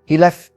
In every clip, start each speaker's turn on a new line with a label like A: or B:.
A: He left.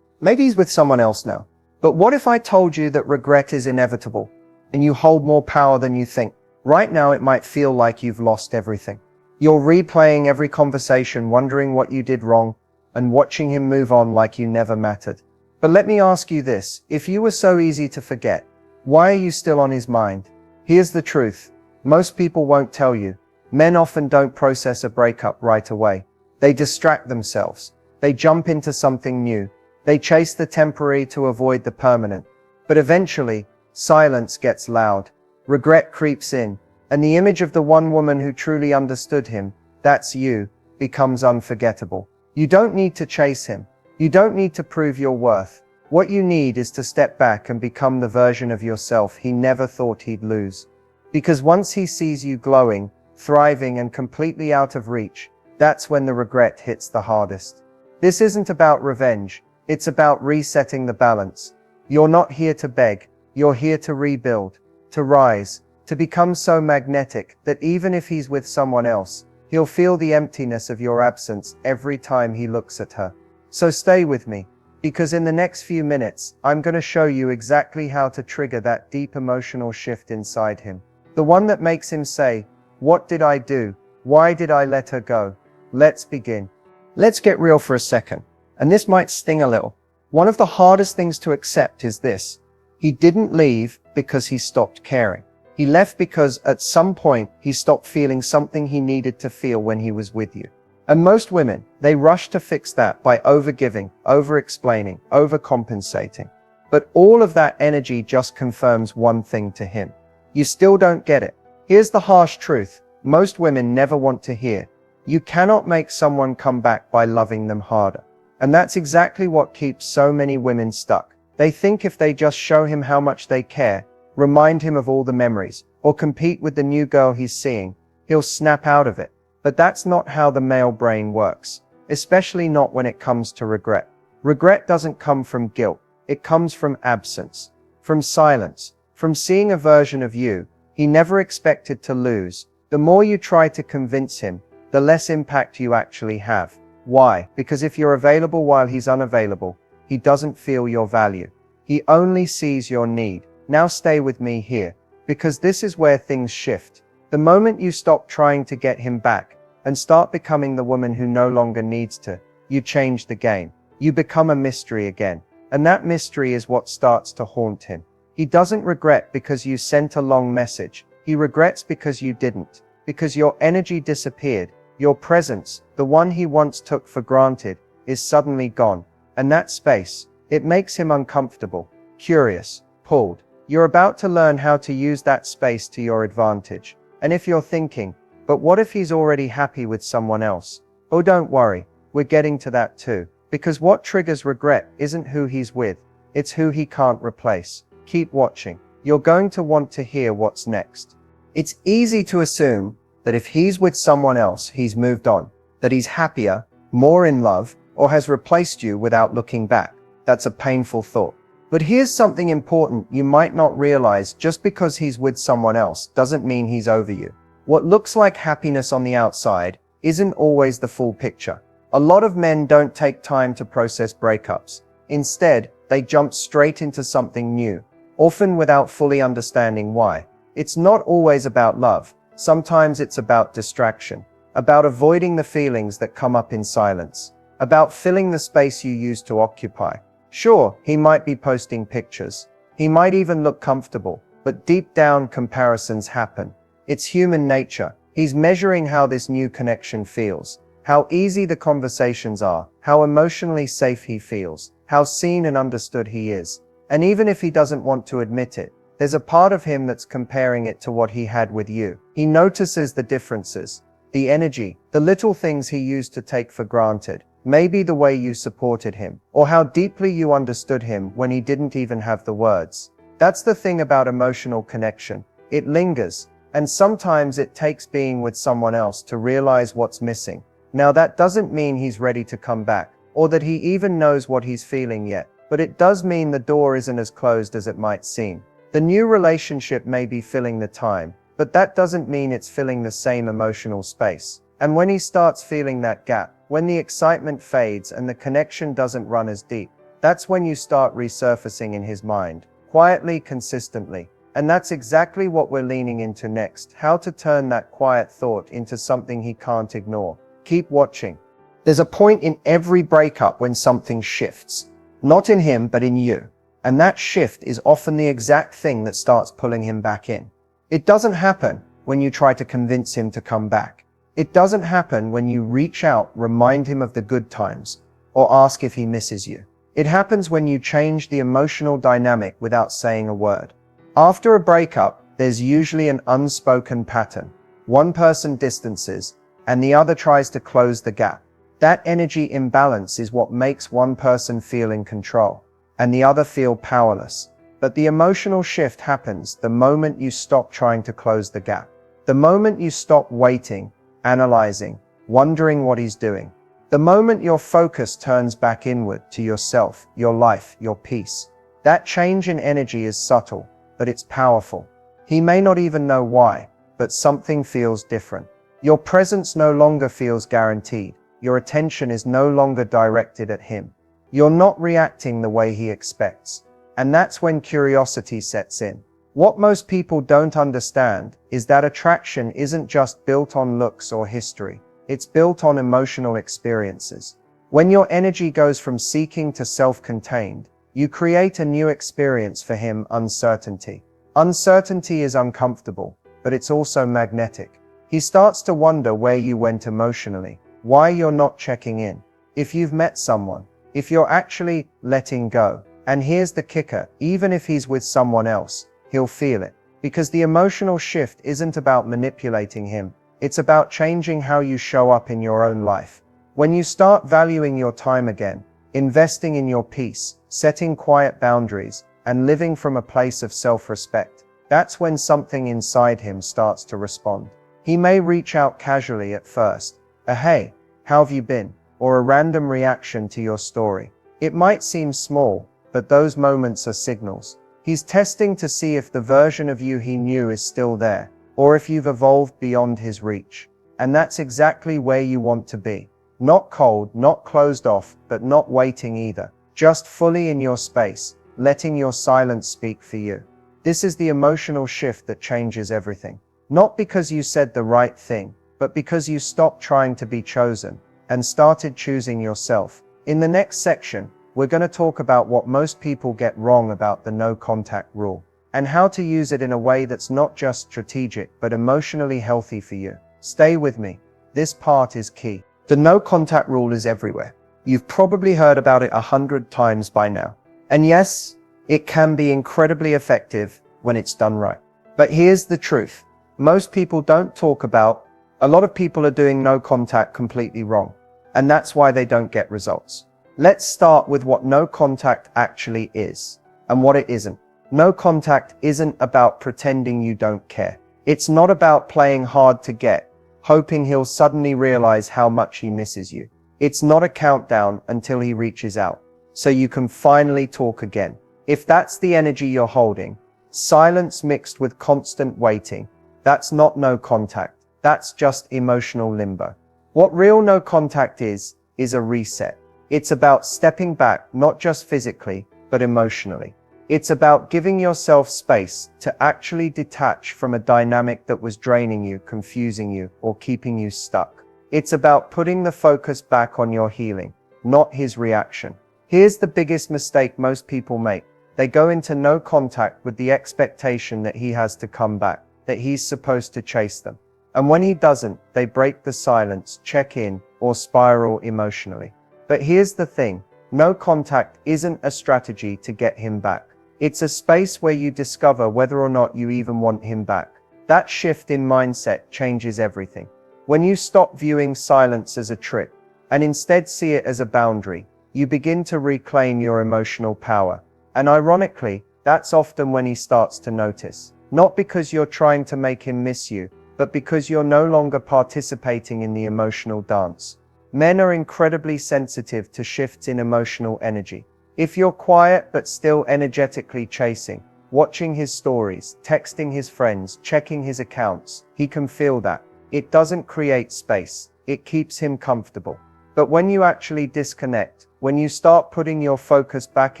A: Maybe he's with someone else now. But what if I told you that regret is inevitable and you hold more power than you think? Right now, it might feel like you've lost everything. You're replaying every conversation, wondering what you did wrong and watching him move on like you never mattered. But let me ask you this. If you were so easy to forget, why are you still on his mind? Here's the truth. Most people won't tell you. Men often don't process a breakup right away. They distract themselves. They jump into something new. They chase the temporary to avoid the permanent. But eventually, silence gets loud. Regret creeps in. And the image of the one woman who truly understood him, that's you, becomes unforgettable. You don't need to chase him. You don't need to prove your worth. What you need is to step back and become the version of yourself he never thought he'd lose. Because once he sees you glowing, thriving, and completely out of reach, that's when the regret hits the hardest. This isn't about revenge. It's about resetting the balance. You're not here to beg. You're here to rebuild, to rise, to become so magnetic that even if he's with someone else, he'll feel the emptiness of your absence every time he looks at her. So stay with me, because in the next few minutes, I'm going to show you exactly how to trigger that deep emotional shift inside him. The one that makes him say, "What did I do? Why did I let her go?" Let's begin. Let's get real for a second. And this might sting a little. One of the hardest things to accept is this. He didn't leave because he stopped caring. He left because at some point he stopped feeling something he needed to feel when he was with you. And most women, they rush to fix that by overgiving, over-explaining, overcompensating. But all of that energy just confirms one thing to him. You still don't get it. Here's the harsh truth most women never want to hear. You cannot make someone come back by loving them harder. And that's exactly what keeps so many women stuck. They think if they just show him how much they care, remind him of all the memories, or compete with the new girl he's seeing, he'll snap out of it. But that's not how the male brain works, especially not when it comes to regret. Regret doesn't come from guilt. It comes from absence, from silence, from seeing a version of you he never expected to lose. The more you try to convince him, the less impact you actually have. Why? Because if you're available while he's unavailable, he doesn't feel your value. He only sees your need. Now stay with me here, because this is where things shift. The moment you stop trying to get him back and start becoming the woman who no longer needs to, you change the game. You become a mystery again. And that mystery is what starts to haunt him. He doesn't regret because you sent a long message. He regrets because you didn't. Because your energy disappeared. Your presence, the one he once took for granted, is suddenly gone. And that space, it makes him uncomfortable, curious, pulled. You're about to learn how to use that space to your advantage. And if you're thinking, but what if he's already happy with someone else? Oh, don't worry, we're getting to that too. Because what triggers regret isn't who he's with, it's who he can't replace. Keep watching. You're going to want to hear what's next. It's easy to assume that if he's with someone else, he's moved on, that he's happier, more in love, or has replaced you without looking back. That's a painful thought. But here's something important you might not realize. Just because he's with someone else doesn't mean he's over you. What looks like happiness on the outside isn't always the full picture. A lot of men don't take time to process breakups. Instead, they jump straight into something new, often without fully understanding why. It's not always about love. Sometimes it's about distraction, about avoiding the feelings that come up in silence, about filling the space you used to occupy. Sure, he might be posting pictures. He might even look comfortable, but deep down comparisons happen. It's human nature. He's measuring how this new connection feels, how easy the conversations are, how emotionally safe he feels, how seen and understood he is. And even if he doesn't want to admit it, there's a part of him that's comparing it to what he had with you. He notices the differences, the energy, the little things he used to take for granted. Maybe the way you supported him, or how deeply you understood him when he didn't even have the words. That's the thing about emotional connection. It lingers, and sometimes it takes being with someone else to realize what's missing. Now that doesn't mean he's ready to come back, or that he even knows what he's feeling yet, but it does mean the door isn't as closed as it might seem. The new relationship may be filling the time, but that doesn't mean it's filling the same emotional space. And when he starts feeling that gap, when the excitement fades and the connection doesn't run as deep, that's when you start resurfacing in his mind, quietly, consistently. And that's exactly what we're leaning into next, how to turn that quiet thought into something he can't ignore. Keep watching. There's a point in every breakup when something shifts. Not in him, but in you. And that shift is often the exact thing that starts pulling him back in. It doesn't happen when you try to convince him to come back. It doesn't happen when you reach out, remind him of the good times, or ask if he misses you. It happens when you change the emotional dynamic without saying a word. After a breakup, there's usually an unspoken pattern. One person distances, and the other tries to close the gap. That energy imbalance is what makes one person feel in control, and the other feel powerless. But the emotional shift happens the moment you stop trying to close the gap. The moment you stop waiting, analyzing, wondering what he's doing. The moment your focus turns back inward to yourself, your life, your peace. That change in energy is subtle, but it's powerful. He may not even know why, but something feels different. Your presence no longer feels guaranteed. Your attention is no longer directed at him. You're not reacting the way he expects. And that's when curiosity sets in. What most people don't understand is that attraction isn't just built on looks or history. It's built on emotional experiences. When your energy goes from seeking to self-contained, you create a new experience for him: uncertainty. Uncertainty is uncomfortable, but it's also magnetic. He starts to wonder where you went emotionally, why you're not checking in, if you've met someone, if you're actually letting go. And here's the kicker: even if he's with someone else, he'll feel it. Because the emotional shift isn't about manipulating him. It's about changing how you show up in your own life. When you start valuing your time again, investing in your peace, setting quiet boundaries, and living from a place of self-respect, that's when something inside him starts to respond. He may reach out casually at first, a "Hey, how have you been?" or a random reaction to your story. It might seem small, but those moments are signals. He's testing to see if the version of you he knew is still there, or if you've evolved beyond his reach. And that's exactly where you want to be. Not cold, not closed off, but not waiting either. Just fully in your space, letting your silence speak for you. This is the emotional shift that changes everything. Not because you said the right thing, but because you stopped trying to be chosen and started choosing yourself. In the next section, we're going to talk about what most people get wrong about the no contact rule, and how to use it in a way that's not just strategic, but emotionally healthy for you. Stay with me. This part is key. The no contact rule is everywhere. You've probably heard about it 100 times by now. And yes, it can be incredibly effective when it's done right. But here's the truth. Most people don't talk about, a lot of people are doing no contact completely wrong. And that's why they don't get results. Let's start with what no contact actually is, and what it isn't. No contact isn't about pretending you don't care. It's not about playing hard to get, hoping he'll suddenly realize how much he misses you. It's not a countdown until he reaches out, so you can finally talk again. If that's the energy you're holding, silence mixed with constant waiting, that's not no contact. That's just emotional limbo. What real no contact is a reset. It's about stepping back, not just physically, but emotionally. It's about giving yourself space to actually detach from a dynamic that was draining you, confusing you, or keeping you stuck. It's about putting the focus back on your healing, not his reaction. Here's the biggest mistake most people make. They go into no contact with the expectation that he has to come back, that he's supposed to chase them. And when he doesn't, they break the silence, check in, or spiral emotionally. But here's the thing. No contact isn't a strategy to get him back. It's a space where you discover whether or not you even want him back. That shift in mindset changes everything. When you stop viewing silence as a trick, and instead see it as a boundary, you begin to reclaim your emotional power. And ironically, that's often when he starts to notice. Not because you're trying to make him miss you, but because you're no longer participating in the emotional dance. Men are incredibly sensitive to shifts in emotional energy. If you're quiet but still energetically chasing, watching his stories, texting his friends, checking his accounts, he can feel that. It doesn't create space, it keeps him comfortable. But when you actually disconnect, when you start putting your focus back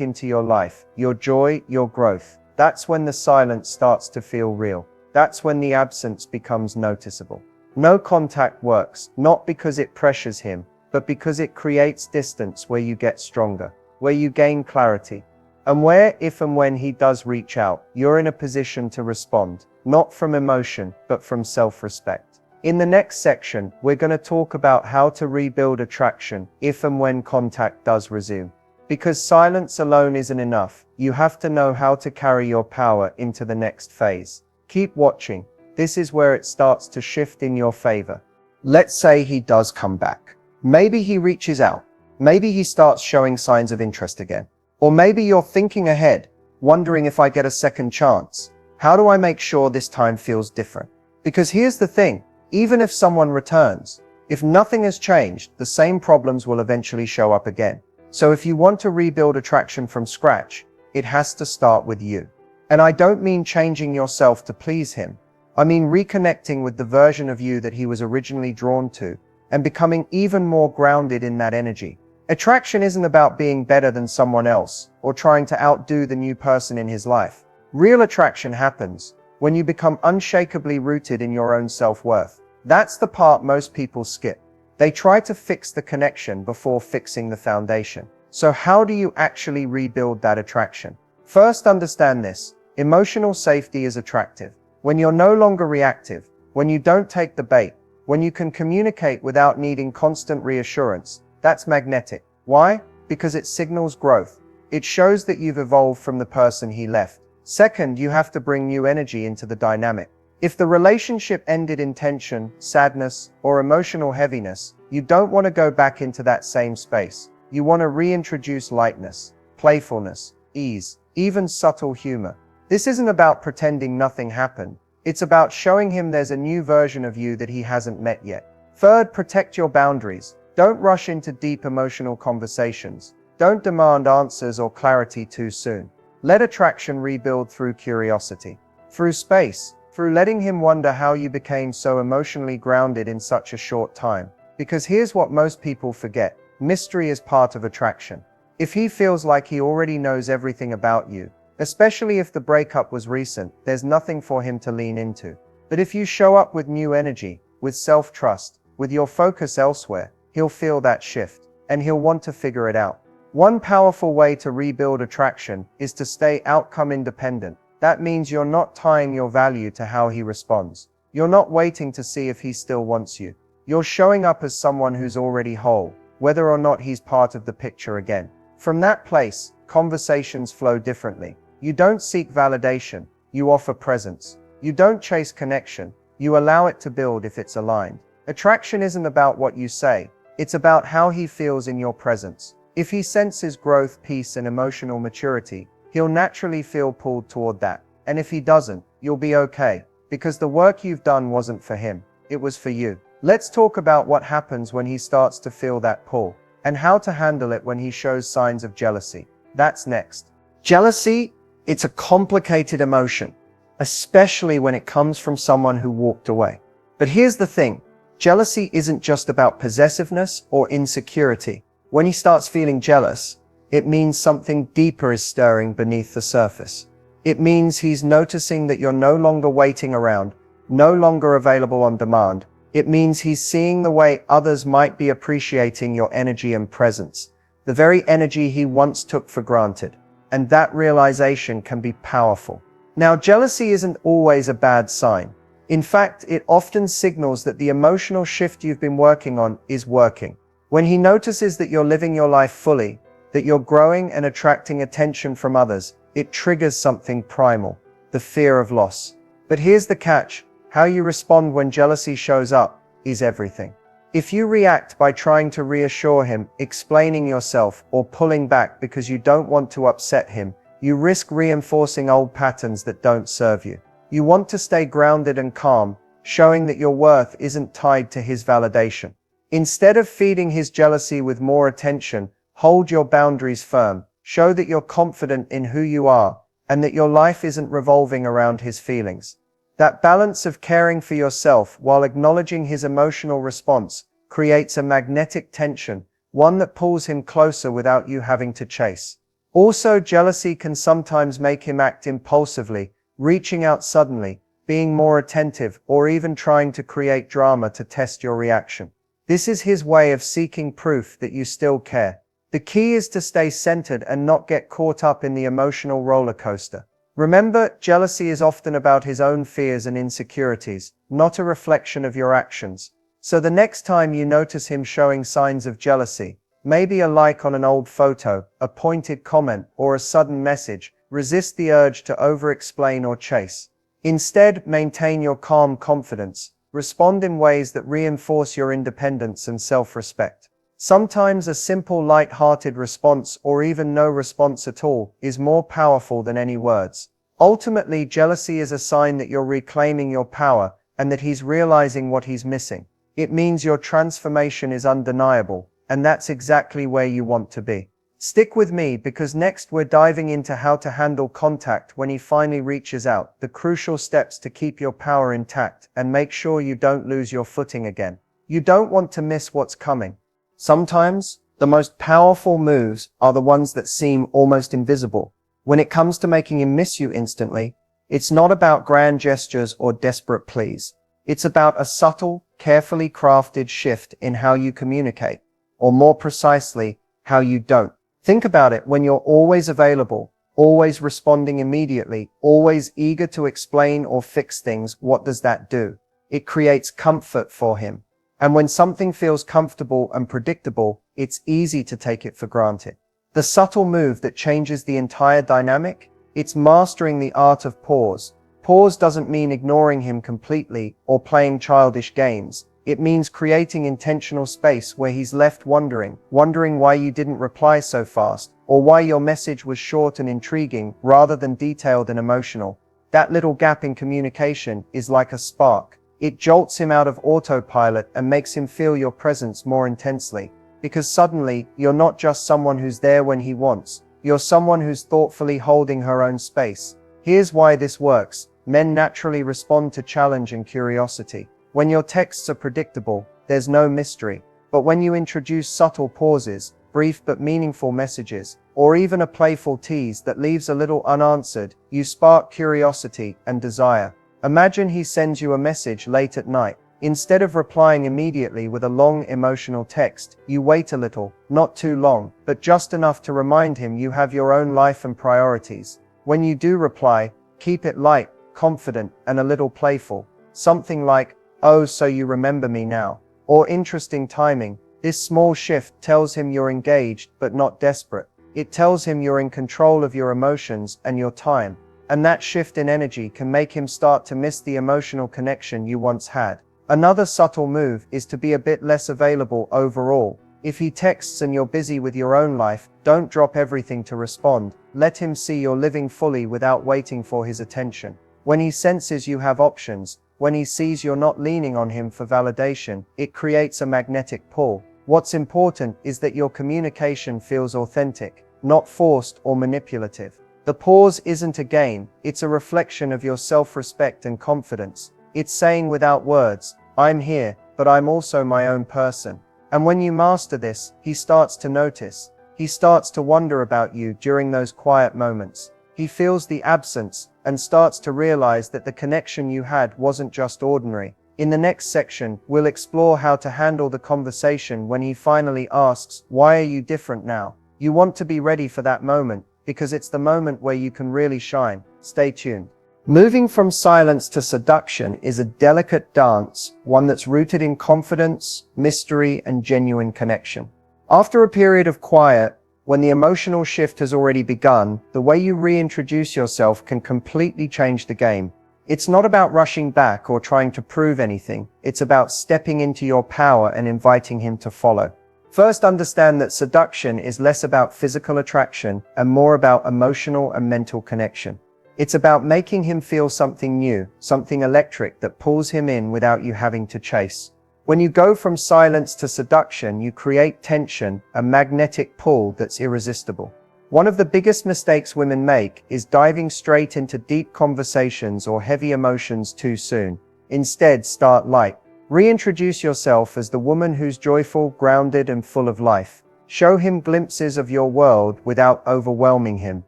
A: into your life, your joy, your growth, that's when the silence starts to feel real. That's when the absence becomes noticeable. No contact works, not because it pressures him, but because it creates distance where you get stronger, where you gain clarity, and where, if and when he does reach out, you're in a position to respond, not from emotion, but from self-respect. In the next section, we're going to talk about how to rebuild attraction if and when contact does resume. Because silence alone isn't enough, you have to know how to carry your power into the next phase. Keep watching. This is where it starts to shift in your favor. Let's say he does come back. Maybe he reaches out. Maybe he starts showing signs of interest again. Or maybe you're thinking ahead, wondering if I get a second chance. How do I make sure this time feels different? Because here's the thing, even if someone returns, if nothing has changed, the same problems will eventually show up again. So if you want to rebuild attraction from scratch, it has to start with you. And I don't mean changing yourself to please him. I mean reconnecting with the version of you that he was originally drawn to, and becoming even more grounded in that energy. Attraction isn't about being better than someone else, or trying to outdo the new person in his life. Real attraction happens when you become unshakably rooted in your own self-worth. That's the part most people skip. They try to fix the connection before fixing the foundation. So how do you actually rebuild that attraction? First, understand this. Emotional safety is attractive. When you're no longer reactive, when you don't take the bait, when you can communicate without needing constant reassurance, that's magnetic. Why? Because it signals growth. It shows that you've evolved from the person he left. Second, you have to bring new energy into the dynamic. If the relationship ended in tension, sadness, or emotional heaviness, you don't want to go back into that same space. You want to reintroduce lightness, playfulness, ease, even subtle humor. This isn't about pretending nothing happened. It's about showing him there's a new version of you that he hasn't met yet. Third, protect your boundaries. Don't rush into deep emotional conversations. Don't demand answers or clarity too soon. Let attraction rebuild through curiosity, through space, through letting him wonder how you became so emotionally grounded in such a short time. Because here's what most people forget. Mystery is part of attraction. If he feels like he already knows everything about you, especially if the breakup was recent, there's nothing for him to lean into. But if you show up with new energy, with self-trust, with your focus elsewhere, he'll feel that shift, and he'll want to figure it out. One powerful way to rebuild attraction is to stay outcome independent. That means you're not tying your value to how he responds. You're not waiting to see if he still wants you. You're showing up as someone who's already whole, whether or not he's part of the picture again. From that place, conversations flow differently. You don't seek validation, you offer presence. You don't chase connection, you allow it to build if it's aligned. Attraction isn't about what you say, it's about how he feels in your presence. If he senses growth, peace, and emotional maturity, he'll naturally feel pulled toward that. And if he doesn't, you'll be okay, because the work you've done wasn't for him, it was for you. Let's talk about what happens when he starts to feel that pull, and how to handle it when he shows signs of jealousy. That's next. Jealousy, it's a complicated emotion, especially when it comes from someone who walked away. But here's the thing, jealousy isn't just about possessiveness or insecurity. When he starts feeling jealous, it means something deeper is stirring beneath the surface. It means he's noticing that you're no longer waiting around, no longer available on demand. It means he's seeing the way others might be appreciating your energy and presence, the very energy he once took for granted. And that realization can be powerful. Now, jealousy isn't always a bad sign. In fact, it often signals that the emotional shift you've been working on is working. When he notices that you're living your life fully, that you're growing and attracting attention from others, it triggers something primal, the fear of loss. But here's the catch, how you respond when jealousy shows up is everything. If you react by trying to reassure him, explaining yourself, or pulling back because you don't want to upset him, you risk reinforcing old patterns that don't serve you. You want to stay grounded and calm, showing that your worth isn't tied to his validation. Instead of feeding his jealousy with more attention, hold your boundaries firm, show that you're confident in who you are, and that your life isn't revolving around his feelings. That balance of caring for yourself while acknowledging his emotional response creates a magnetic tension, one that pulls him closer without you having to chase. Also, jealousy can sometimes make him act impulsively, reaching out suddenly, being more attentive, or even trying to create drama to test your reaction. This is his way of seeking proof that you still care. The key is to stay centered and not get caught up in the emotional roller coaster. Remember, jealousy is often about his own fears and insecurities, not a reflection of your actions. So the next time you notice him showing signs of jealousy, maybe a like on an old photo, a pointed comment, or a sudden message, resist the urge to over-explain or chase. Instead, maintain your calm confidence. Respond in ways that reinforce your independence and self-respect. Sometimes a simple light-hearted response, or even no response at all, is more powerful than any words. Ultimately, jealousy is a sign that you're reclaiming your power and that he's realizing what he's missing. It means your transformation is undeniable, and that's exactly where you want to be. Stick with me, because next we're diving into how to handle contact when he finally reaches out, the crucial steps to keep your power intact and make sure you don't lose your footing again. You don't want to miss what's coming. Sometimes, the most powerful moves are the ones that seem almost invisible. When it comes to making him miss you instantly, it's not about grand gestures or desperate pleas. It's about a subtle, carefully crafted shift in how you communicate, or more precisely, how you don't. Think about it. When you're always available, always responding immediately, always eager to explain or fix things, what does that do? It creates comfort for him. And when something feels comfortable and predictable, it's easy to take it for granted. The subtle move that changes the entire dynamic? It's mastering the art of pause. Pause doesn't mean ignoring him completely or playing childish games. It means creating intentional space where he's left wondering why you didn't reply so fast, or why your message was short and intriguing rather than detailed and emotional. That little gap in communication is like a spark. It jolts him out of autopilot and makes him feel your presence more intensely. Because suddenly, you're not just someone who's there when he wants, you're someone who's thoughtfully holding her own space. Here's why this works. Men naturally respond to challenge and curiosity. When your texts are predictable, there's no mystery. But when you introduce subtle pauses, brief but meaningful messages, or even a playful tease that leaves a little unanswered, you spark curiosity and desire. Imagine he sends you a message late at night. Instead of replying immediately with a long emotional text, you wait a little, not too long, but just enough to remind him you have your own life and priorities. When you do reply, keep it light, confident, and a little playful. Something like, "Oh, so you remember me now," or "Interesting timing." This small shift tells him you're engaged but not desperate. It tells him you're in control of your emotions and your time. And that shift in energy can make him start to miss the emotional connection you once had. Another subtle move is to be a bit less available overall. If he texts and you're busy with your own life, don't drop everything to respond. Let him see you're living fully without waiting for his attention. When he senses you have options, when he sees you're not leaning on him for validation, it creates a magnetic pull. What's important is that your communication feels authentic, not forced or manipulative. The pause isn't a game, it's a reflection of your self-respect and confidence. It's saying without words, "I'm here, but I'm also my own person." And when you master this, he starts to notice. He starts to wonder about you during those quiet moments. He feels the absence and starts to realize that the connection you had wasn't just ordinary. In the next section, we'll explore how to handle the conversation when he finally asks, "Why are you different now?" You want to be ready for that moment, because it's the moment where you can really shine. Stay tuned. Moving from silence to seduction is a delicate dance, one that's rooted in confidence, mystery, and genuine connection. After a period of quiet, when the emotional shift has already begun, the way you reintroduce yourself can completely change the game. It's not about rushing back or trying to prove anything. It's about stepping into your power and inviting him to follow. First, understand that seduction is less about physical attraction and more about emotional and mental connection. It's about making him feel something new, something electric that pulls him in without you having to chase. When you go from silence to seduction, you create tension, a magnetic pull that's irresistible. One of the biggest mistakes women make is diving straight into deep conversations or heavy emotions too soon. Instead, start light. Reintroduce yourself as the woman who's joyful, grounded, and full of life. Show him glimpses of your world without overwhelming him.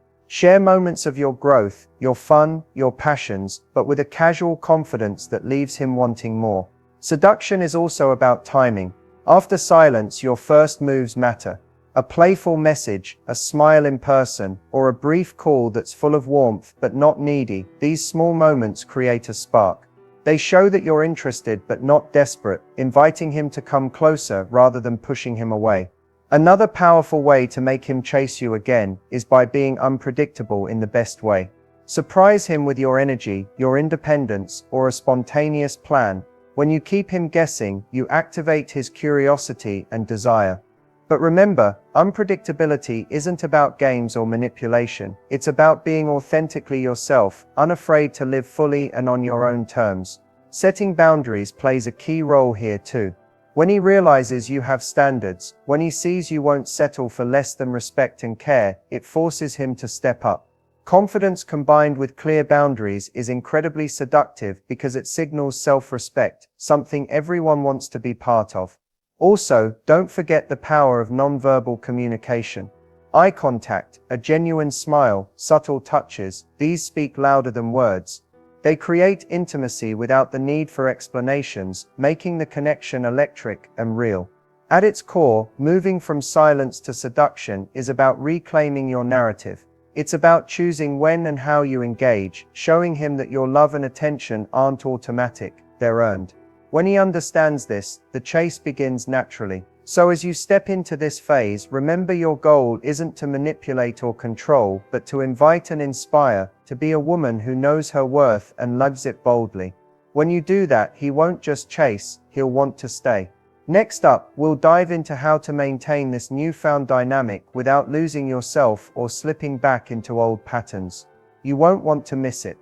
A: Share moments of your growth, your fun, your passions, but with a casual confidence that leaves him wanting more. Seduction is also about timing. After silence, your first moves matter. A playful message, a smile in person, or a brief call that's full of warmth but not needy, these small moments create a spark. They show that you're interested but not desperate, inviting him to come closer rather than pushing him away. Another powerful way to make him chase you again is by being unpredictable in the best way. Surprise him with your energy, your independence, or a spontaneous plan. When you keep him guessing, you activate his curiosity and desire. But remember, unpredictability isn't about games or manipulation. It's about being authentically yourself, unafraid to live fully and on your own terms. Setting boundaries plays a key role here too. When he realizes you have standards, when he sees you won't settle for less than respect and care, it forces him to step up. Confidence combined with clear boundaries is incredibly seductive because it signals self-respect, something everyone wants to be part of. Also, don't forget the power of nonverbal communication. Eye contact, a genuine smile, subtle touches, these speak louder than words. They create intimacy without the need for explanations, making the connection electric and real. At its core, moving from silence to seduction is about reclaiming your narrative. It's about choosing when and how you engage, showing him that your love and attention aren't automatic, they're earned. When he understands this, the chase begins naturally. So as you step into this phase, remember your goal isn't to manipulate or control, but to invite and inspire, to be a woman who knows her worth and lives it boldly. When you do that, he won't just chase, he'll want to stay. Next up, we'll dive into how to maintain this newfound dynamic without losing yourself or slipping back into old patterns. You won't want to miss it.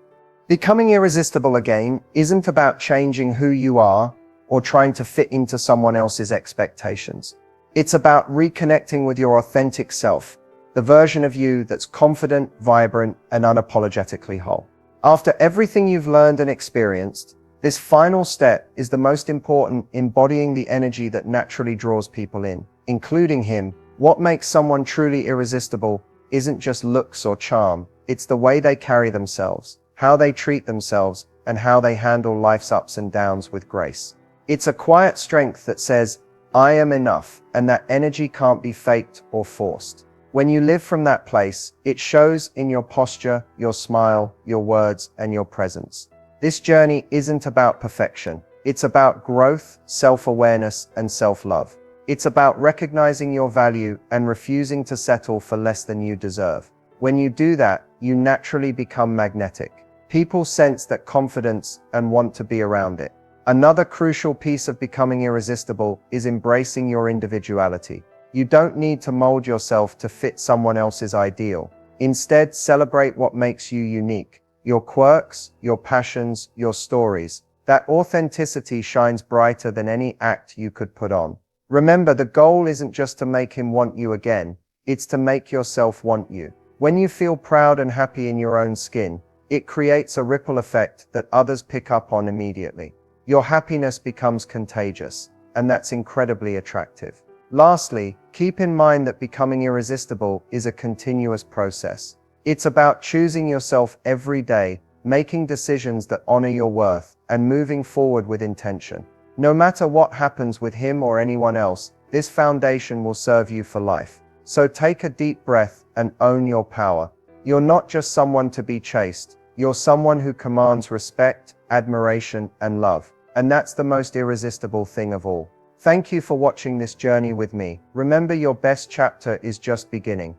A: Becoming irresistible again isn't about changing who you are or trying to fit into someone else's expectations. It's about reconnecting with your authentic self, the version of you that's confident, vibrant, and unapologetically whole. After everything you've learned and experienced, this final step is the most important, embodying the energy that naturally draws people in, including him. What makes someone truly irresistible isn't just looks or charm, it's the way they carry themselves, how they treat themselves, and how they handle life's ups and downs with grace. It's a quiet strength that says, I am enough, and that energy can't be faked or forced. When you live from that place, it shows in your posture, your smile, your words, and your presence. This journey isn't about perfection. It's about growth, self-awareness, and self-love. It's about recognizing your value and refusing to settle for less than you deserve. When you do that, you naturally become magnetic. People sense that confidence and want to be around it. Another crucial piece of becoming irresistible is embracing your individuality. You don't need to mold yourself to fit someone else's ideal. Instead, celebrate what makes you unique. Your quirks, your passions, your stories. That authenticity shines brighter than any act you could put on. Remember, the goal isn't just to make him want you again, it's to make yourself want you. When you feel proud and happy in your own skin, it creates a ripple effect that others pick up on immediately. Your happiness becomes contagious, and that's incredibly attractive. Lastly, keep in mind that becoming irresistible is a continuous process. It's about choosing yourself every day, making decisions that honor your worth, and moving forward with intention. No matter what happens with him or anyone else, this foundation will serve you for life. So take a deep breath and own your power. You're not just someone to be chased, you're someone who commands respect, admiration, and love. And that's the most irresistible thing of all. Thank you for watching this journey with me. Remember, your best chapter is just beginning.